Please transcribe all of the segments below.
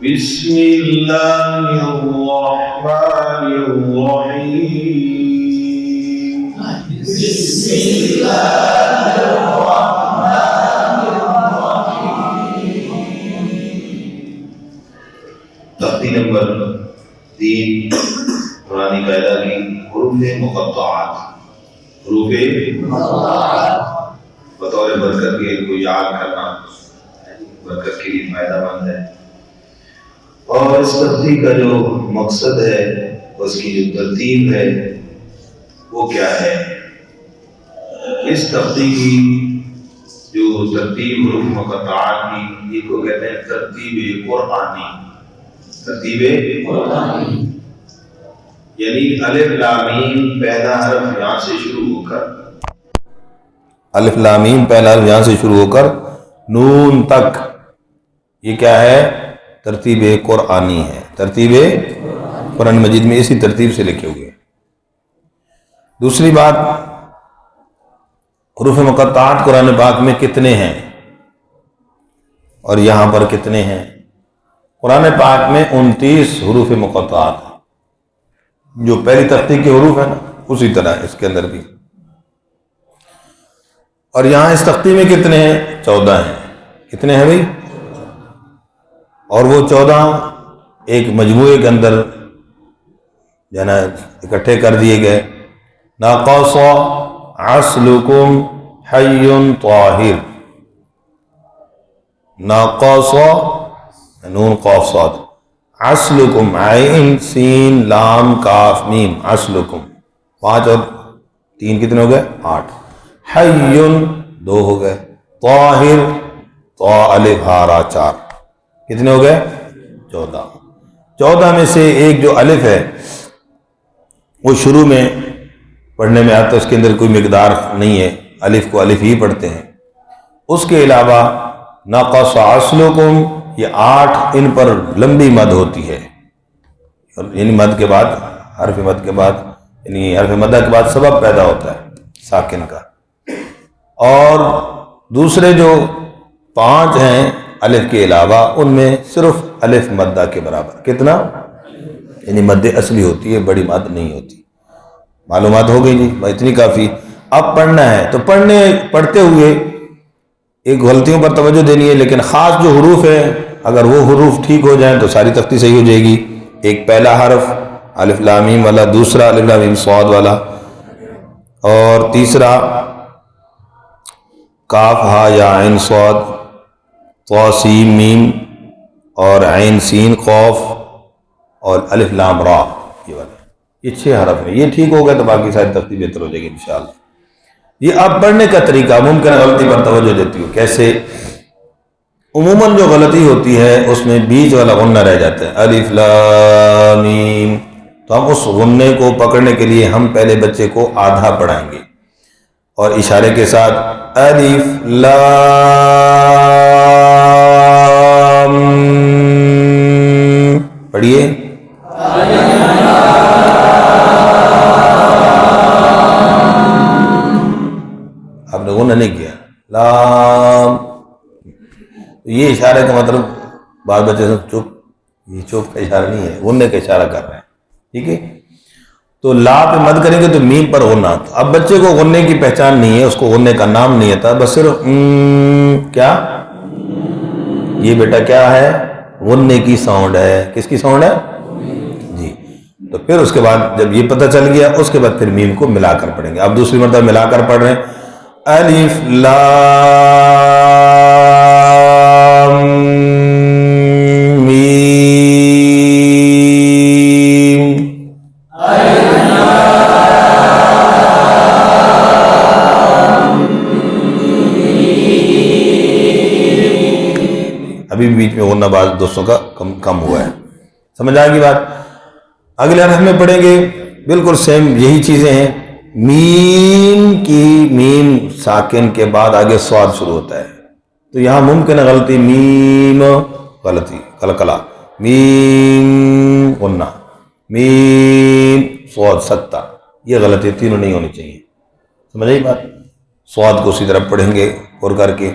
بسم اللہ الرحمن الرحیم بسم اللہ الرحمن الرحیم۔ تختی نمبر 3 قرآن قاعدہ کی حروف مقطعات بطور برکت کے ان کو یاد کرنا برکت کے لیے فائدہ مند ہے، اور اس تختی کا جو مقصد ہے، اس کی جو ترتیب ہے وہ کیا ہے؟ اس تختی کی جو ترتیب حروف مقطعات کی، یہ کو کہتے ہیں ترتیب قرآنی۔ ترتیب قرآنی یعنی الف لام میم پہلا حرف یہاں سے شروع ہو کر الف لام میم پہلا حرف یہاں سے شروع ہو کر نون تک، یہ کیا ہے؟ ترتیب قرآنی ہے۔ ترتیب قرآن مجید میں اسی ترتیب سے لکھے ہوئے۔ دوسری بات، حروف مقطعات قرآن پاک میں کتنے ہیں اور یہاں پر کتنے ہیں؟ قرآن پاک میں 29 حروف مقطعات ہیں، جو پہلی تختی کے حروف ہیں نا، اسی طرح اس کے اندر بھی۔ اور یہاں اس تختی میں کتنے ہیں؟ 14 ہیں۔ کتنے ہیں بھائی؟ اور وہ 14 ایک مجموعے کے اندر جو ہے نا اکٹھے کر دیے گئے۔ ناقص عسلکم حی طاہر، ناقص نون قاف صاد، عسلکم عین سین لام کاف میم، عسلکم 5 اور 3 کتنے ہو گئے؟ 8۔ حی 2 ہو گئے، طاہر طا الف ہا را 4، کتنے ہو گئے؟ 14۔ 14 میں سے ایک جو الف ہے وہ شروع میں پڑھنے میں آتا ہے، اس کے اندر کوئی مقدار نہیں ہے، الف کو الف ہی پڑھتے ہیں۔ اس کے علاوہ ناقص عسلکم، یہ 8 ان پر لمبی مد ہوتی ہے، یعنی مد کے بعد حرف مد کے بعد، یعنی حرف مدہ کے بعد سبب پیدا ہوتا ہے ساکن کا۔ اور دوسرے جو 5 ہیں الف کے علاوہ، ان میں صرف الف مدہ کے برابر، کتنا؟ یعنی مد اصلی ہوتی ہے، بڑی مد نہیں ہوتی۔ معلومات ہو گئی جی، اتنی کافی۔ اب پڑھنا ہے تو پڑھتے ہوئے ایک غلطیوں پر توجہ دینی ہے، لیکن خاص جو حروف ہیں اگر وہ حروف ٹھیک ہو جائیں تو ساری تختی صحیح ہو جائے گی۔ ایک پہلا حرف الف لام میم والا، دوسرا الف لام میم صاد والا، اور تیسرا کاف ہا یا عین صاد، طا سین میم، اور عین سین قاف، اور الف لام را، یہ والا، یہ 6 حرف ہیں۔ یہ ٹھیک ہو گئے تو باقی ساری تختی بہتر ہو جائے گی انشاءاللہ۔ یہ اب پڑھنے کا طریقہ، ممکن غلطی پر توجہ دیتی ہو، کیسے؟ عموماً جو غلطی ہوتی ہے اس میں بیچ والا غنہ رہ جاتا ہے، الف لام میم، تو ہم اس غنے کو پکڑنے کے لیے ہم پہلے بچے کو آدھا پڑھائیں گے اور اشارے کے ساتھ الف لام، پڑھیے۔ آپ نے غنہ نہیں کیا، لام، یہ اشارے کا مطلب بعض بچے سے چپ، یہ چپ کا اشارہ نہیں ہے، غنہ کا اشارہ کر رہے ہیں، ٹھیک ہے؟ تو لا پہ مد کریں گے تو میم پر غنہ آتا۔ اب بچے کو غنے کی پہچان نہیں ہے، اس کو غنے کا نام نہیں آتا، بس صرف کیا، یہ بیٹا کیا ہے؟ غنے کی ساؤنڈ ہے۔ کس کی ساؤنڈ ہے؟ جی۔ تو پھر اس کے بعد جب یہ پتہ چل گیا، اس کے بعد پھر میم کو ملا کر پڑھیں گے۔ اب دوسری مرتبہ ملا کر پڑھ رہے ہیں، الف لام میم، ابھی بیچ میں غنہ بعض دوستوں کا کم ہوا ہے، سمجھ آئے گی بات؟ اگلے حرف میں پڑھیں گے، بالکل سیم یہی چیزیں ہیں۔ میم کی میم ساکن کے بعد آگے صاد شروع ہوتا ہے، تو یہاں ممکن ہے غلطی، میم غلطی قلقلہ، میم غنہ، میم صاد سکتہ، یہ غلطی تینوں نہیں ہونی چاہیے، سمجھ آئی بات؟ صاد کو اسی طرح پڑھیں گے اور کر کے،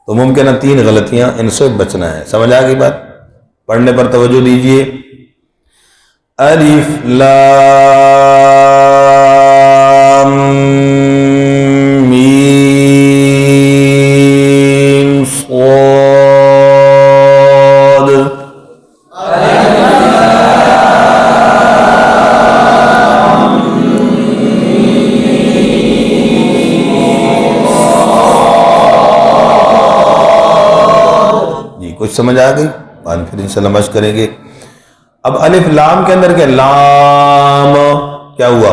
تو ممکن ہے 3 غلطیاں ان سے بچنا ہے، سمجھ آ گئی بات؟ پڑھنے پر توجہ دیجیے. الف لام میم صاد. جی کچھ سمجھ آ گئی؟ بعد پھر انشاءاللہ مشق کریں گے. اب الف لام کے اندر کیا لام کیا ہوا؟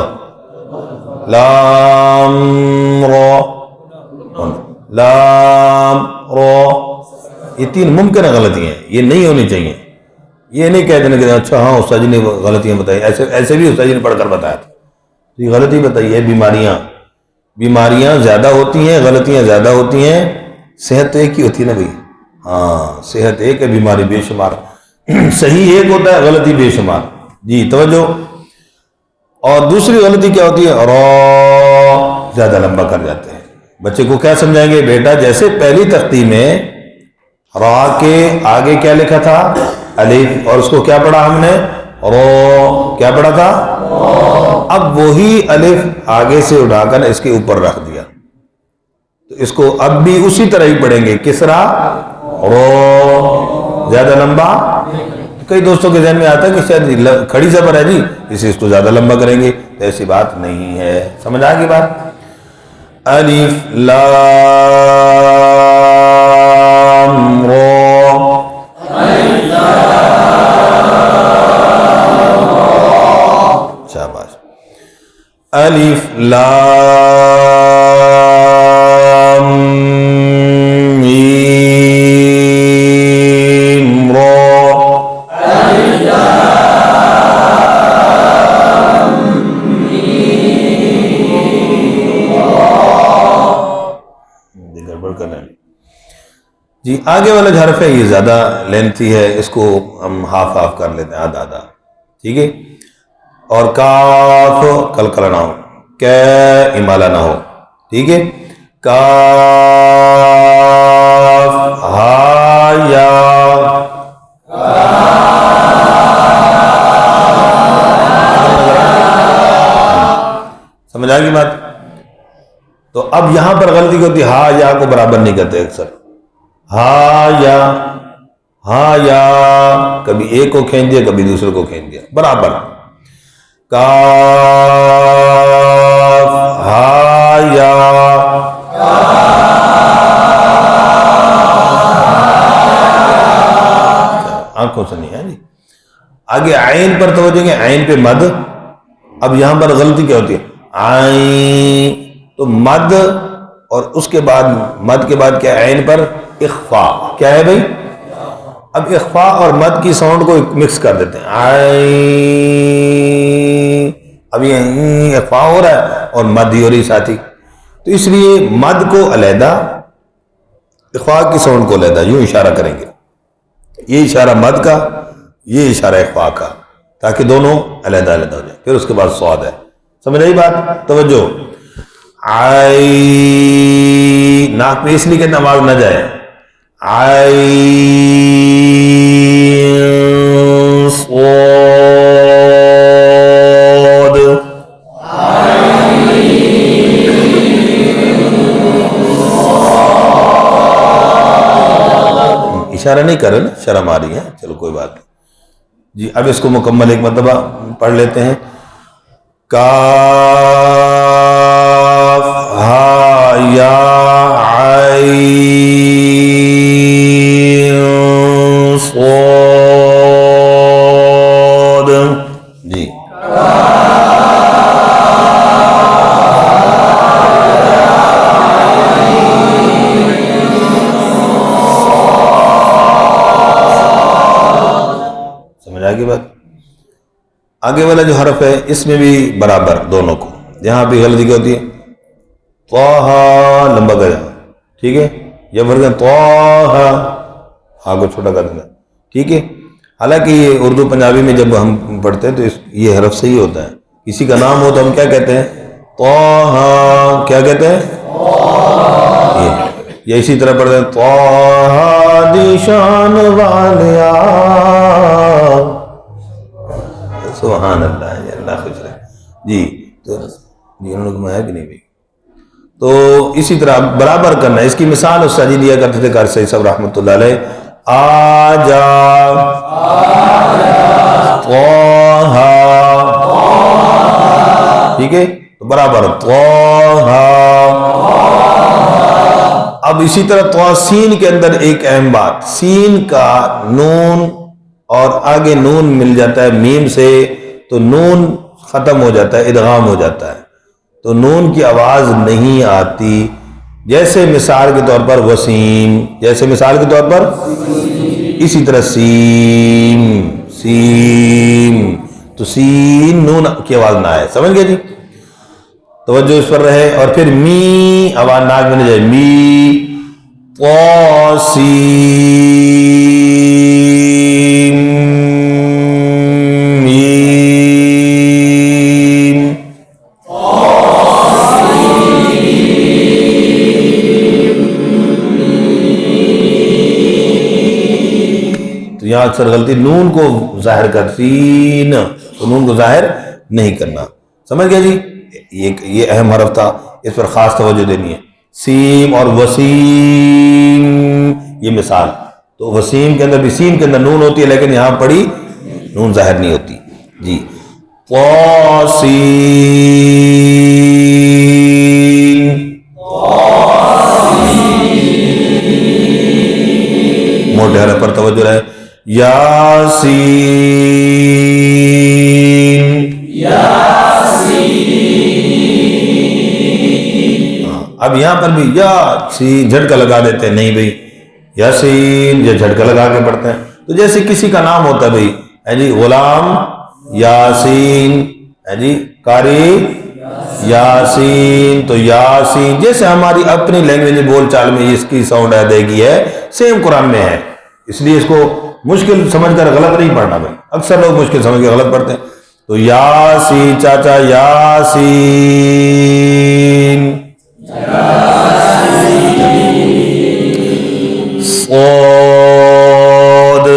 لام رو، لام رو. یہ تین ممکن غلطی ہیں، یہ نہیں ہونی چاہیے. یہ نہیں کہہ دینا کہ اچھا ہاں استاد جی نے غلطیاں بتائی، ایسے بھی استاد جی نے پڑھ کر بتایا تھا. یہ غلطی بتائی ہے. بیماریاں زیادہ ہوتی ہیں، غلطیاں زیادہ ہوتی ہیں. صحت تو ایک ہی ہوتی ہے نا بھائی. ہاں صحت ایک ہے، بیماری بے شمار. صحیح ایک ہوتا ہے، غلطی بے شمار. جی توجہ. اور دوسری غلطی کیا ہوتی ہے؟ رو زیادہ لمبا کر جاتے ہیں. بچے کو کیا سمجھائیں گے؟ بیٹا جیسے پہلی تختی میں را کے آگے کیا لکھا تھا؟ الف، اور اس کو کیا پڑھا ہم نے؟ رو. کیا پڑھا تھا؟ اب وہی الف آگے سے اٹھا کر اس کے اوپر رکھ دیا، تو اس کو اب بھی اسی طرح ہی پڑھیں گے. کسرا رو زیادہ لمبا. کئی دوستوں کے ذہن میں آتا ہے کہ شاید کھڑی زبر ہے جی اس کو زیادہ لمبا کریں گے، تو ایسی بات نہیں ہے. سمجھ آ گئی بات؟ الف لام رو. شاباش. الف لام میم رو. گڑبڑ کر رہے ہیں جی. آگے والا جو حرف ہے یہ زیادہ لینتھی ہے، اس کو ہم ہاف کر لیتے ہیں، آدھا آدھا. ٹھیک ہے. اور کاف کلکلا نہ ہو، کہ امالہ نہ ہو. ٹھیک ہے. کاف ہا یا. سمجھ آ گئی بات؟ تو اب یہاں پر غلطی ہوتی ہے، ہا یا کو برابر نہیں کرتے اکثر. ہا یا کبھی ایک کو کھینچ دیا، کبھی دوسرے کو کھینچ دیا، برابر. کاف ہا یا. آنکھوں سے نہیں ہے جی. آگے عین پر توجہ گے، عین پہ مد. اب یہاں پر غلطی کیا ہوتی ہے؟ عین تو مد، اور اس کے بعد مد کے بعد کیا؟ عین پر اخفاء. کیا ہے بھائی؟ اب اخفاء اور مد کی ساؤنڈ کو مکس کر دیتے ہیں. عین، اب یہ اخفاء ہو رہا ہے اور مد ہی ہو رہی ساتھی، تو اس لیے مد کو علیحدہ، اخفاء کی ساؤنڈ کو علیحدہ. یوں اشارہ کریں گے، یہ اشارہ مد کا، یہ اشارہ اخفاء کا، تاکہ دونوں علیحدہ علیحدہ ہو جائیں. پھر اس کے بعد صاد ہے. سمجھ آئی بات؟ توجہ. آئی ناک میں اس لیے کہ آواز نہ جائے. آئی صاد. اشارہ نہیں کر رہے نا، شرم آ رہی ہے. چلو کوئی بات نہیں جی. اب اس کو مکمل ایک مرتبہ پڑھ لیتے ہیں. کاف ہا یا عین صاد. جی سمجھ آ گئی بات؟ آگے والا جو حرف ہے اس میں بھی برابر دونوں کو. یہاں بھی غلطی کیا ہوتی ہے؟ طٰہٰ لمبا کر دینا. ٹھیک ہے. یہ فرق ہے طٰہٰ، ہاں کو چھوٹا کر دینا. ٹھیک ہے. حالانکہ یہ اردو پنجابی میں جب ہم پڑھتے ہیں تو یہ حرف صحیح ہوتا ہے. کسی کا نام ہو تو ہم کیا کہتے ہیں؟ طٰہٰ. کیا کہتے ہیں؟ یہ اسی طرح پڑھتے ہیں طٰہٰ دی شان والیا. سبحان اللہ جی، اللہ خوش رہے جی۔ تو جی انہوں نے گھمایا کہ نہیں بھائی؟ تو اسی طرح برابر کرنا ہے۔ اس کی مثال اس جی دیا کرتے تھے قاری سعید صاحب رحمۃ اللہ علیہ، آجا طہ، ٹھیک ہے، تو برابر طہ۔ اب اسی طرح طہ سین کے اندر ایک اہم بات، سین کا نون اور آگے نون مل جاتا ہے میم سے تو نون ختم ہو جاتا ہے، ادغام ہو جاتا ہے، تو نون کی آواز نہیں آتی۔ جیسے مثال کے طور پر وسیم، جیسے مثال کے طور پر اسی طرح سیم، سیم، تو سین نون کی آواز نہ آئے، سمجھ گئے جی؟ توجہ اس پر رہے۔ اور پھر می آواز ناک میں نہیں جائے، می طاسیم، تو یہاں اکثر غلطی نون کو ظاہر کر، سین تو نون کو ظاہر نہیں کرنا، سمجھ گئے جی؟ یہ اہم حرف تھا، اس پر خاص توجہ دینی ہے۔ سیم اور وسیم، یہ مثال، تو وسیم کے اندر بھی سین کے اندر نون ہوتی ہے لیکن یہاں پڑی نون ظاہر نہیں ہوتی جی۔ طاسین، موٹے حرف پر توجہ رہے، یاسین، اب یہاں پر بھی یا سین جھٹکا لگا دیتے ہیں، نہیں بھائی یاسین یہ جھٹکا لگا کے پڑھتے ہیں، تو جیسے کسی کا نام ہوتا ہے بھائی ہے جی غلام یاسین، ہے جی قاری یاسین، تو یاسین جیسے ہماری اپنی لینگویج بول چال میں اس کی ساؤنڈ ادائیگی ہے، سیم قرآن میں ہے، اس لیے اس کو مشکل سمجھ کر غلط نہیں پڑھنا بھائی، اکثر لوگ مشکل سمجھ کے غلط پڑھتے ہیں۔ تو یاسین چاچا یاسین، صاد،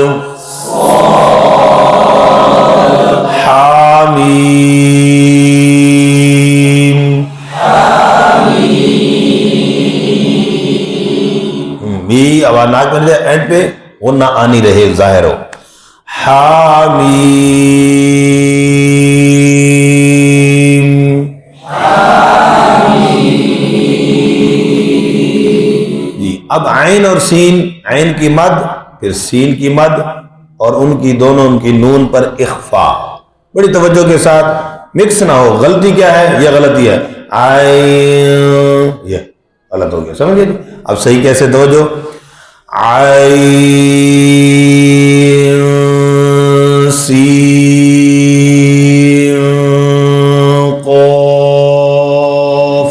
حامیم، بھی آواز ناک میں جائے اینڈ پہ وہ نہ آنی رہے، ظاہر ہو، حامیم جی۔ اب عین اور سین، عین کی مد پھر سین کی مد اور ان کی دونوں ان کی نون پر اخفا، بڑی توجہ کے ساتھ، مکس نہ ہو۔ غلطی کیا ہے؟ یہ غلطی ہے، عین یہ غلط ہو گیا، سمجھے؟ اب صحیح کیسے؟ توجہ، عین سین قاف،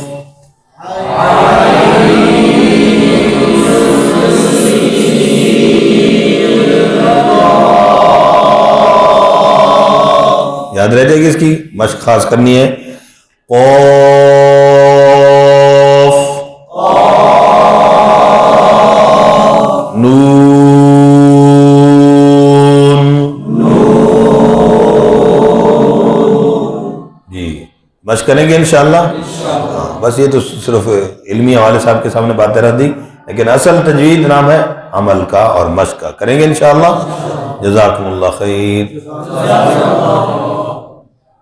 یاد رہ جائے گی، اس کی مشق خاص کرنی ہے، قاف، نون جی، مشق کریں گے انشاءاللہ۔ بس یہ تو صرف علمی حوالے صاحب کے سامنے باتیں رہ دی، لیکن اصل تجوید نام ہے عمل کا اور مشق کا، کریں گے انشاءاللہ۔ جزاکم اللہ خیر۔